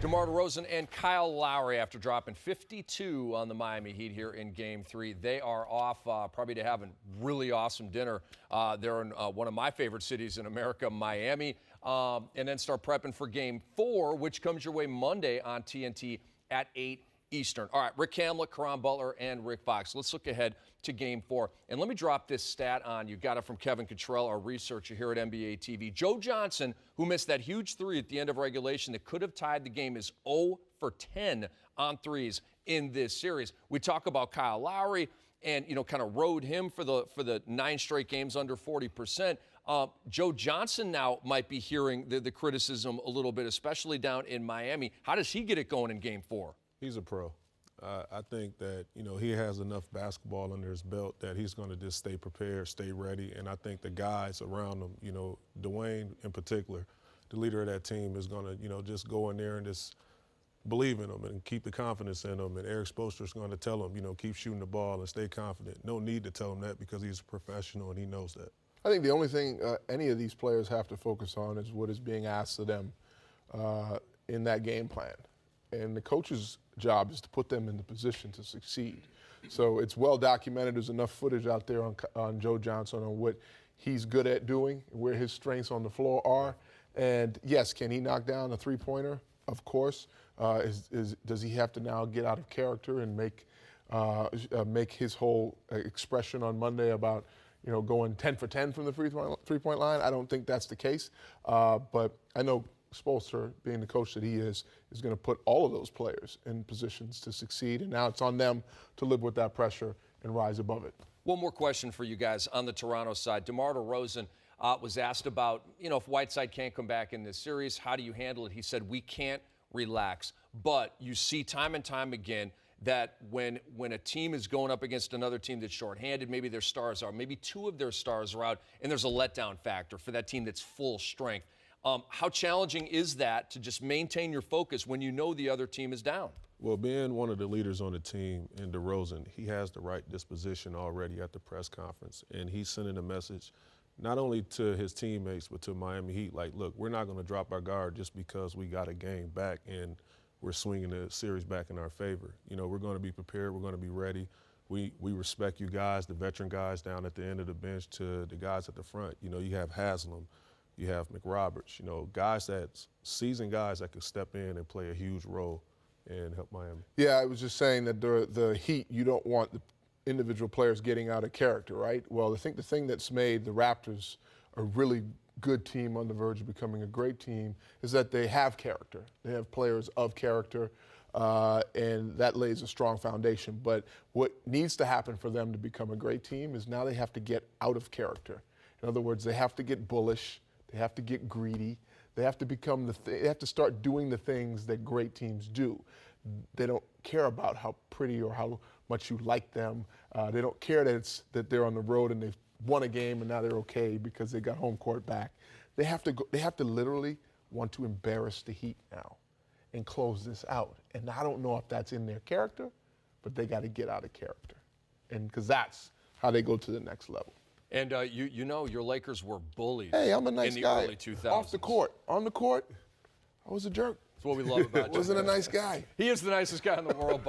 DeMar DeRozan and Kyle Lowry, after dropping 52 on the Miami Heat here in Game 3, they are off probably to have a really awesome dinner. They're in one of my favorite cities in America, Miami, and then start prepping for Game 4, which comes your way Monday on TNT at 8 Eastern. All right, Rick Hamlet, Caron Butler, and Rick Fox. Let's look ahead to Game 4. And let me drop this stat on you. Got it from Kevin Cottrell, our researcher here at NBA TV. Joe Johnson, who missed that huge three at the end of regulation that could have tied the game, is 0 for 10 on threes in this series. We talk about Kyle Lowry and, kind of rode him for the 9 straight games under 40%. Joe Johnson now might be hearing the criticism a little bit, especially down in Miami. How does he get it going in Game 4? He's a pro. I think that, he has enough basketball under his belt that he's going to just stay prepared, stay ready. And I think the guys around him, Dwayne in particular, the leader of that team, is going to, just go in there and just believe in them and keep the confidence in them. And Eric Spoelstra is going to tell him, keep shooting the ball and stay confident. No need to tell him that because he's a professional and he knows that. I think the only thing any of these players have to focus on is what is being asked of them in that game plan. And the coach's job is to put them in the position to succeed. So it's well documented. There's enough footage out there on Joe Johnson on what he's good at doing, where his strengths on the floor are. And yes, can he knock down a three-pointer? Of course. Does he have to now get out of character and make his whole expression on Monday about going 10 for 10 from the three-point line? I don't think that's the case. But I know Spoelstra, being the coach that he is going to put all of those players in positions to succeed, and now it's on them to live with that pressure and rise above it. One more question for you guys on the Toronto side. DeMar DeRozan was asked about, if Whiteside can't come back in this series, how do you handle it? He said, we can't relax. But you see time and time again that when a team is going up against another team that's shorthanded, maybe their stars are, maybe 2 of their stars are out, and there's a letdown factor for that team that's full strength. How challenging is that to just maintain your focus when you know the other team is down? Well, being one of the leaders on the team in DeRozan, he has the right disposition already at the press conference. And he's sending a message not only to his teammates, but to Miami Heat, like, look, we're not going to drop our guard just because we got a game back and we're swinging the series back in our favor. We're going to be prepared. We're going to be ready. We respect you guys, the veteran guys down at the end of the bench to the guys at the front. You have Haslam. You have McRoberts, seasoned guys that could step in and play a huge role and help Miami. Yeah, I was just saying that the Heat, you don't want the individual players getting out of character, right? Well, I think the thing that's made the Raptors a really good team on the verge of becoming a great team is that they have character. They have players of character, and that lays a strong foundation. But what needs to happen for them to become a great team is now they have to get out of character. In other words, they have to get bullish. They have to get greedy. They have to become they have to start doing the things that great teams do. They don't care about how pretty or how much you like them. They don't care that they're on the road and they've won a game and now they're okay because they got home court back. They have to literally want to embarrass the Heat now and close this out. And I don't know if that's in their character, but they got to get out of character, and because that's how they go to the next level. And your Lakers were bullies. Hey, I'm a nice in the guy. early 2000s. Off the court. On the court, I was a jerk. That's what we love about you. Wasn't a nice guy. He is the nicest guy in the world, Bob.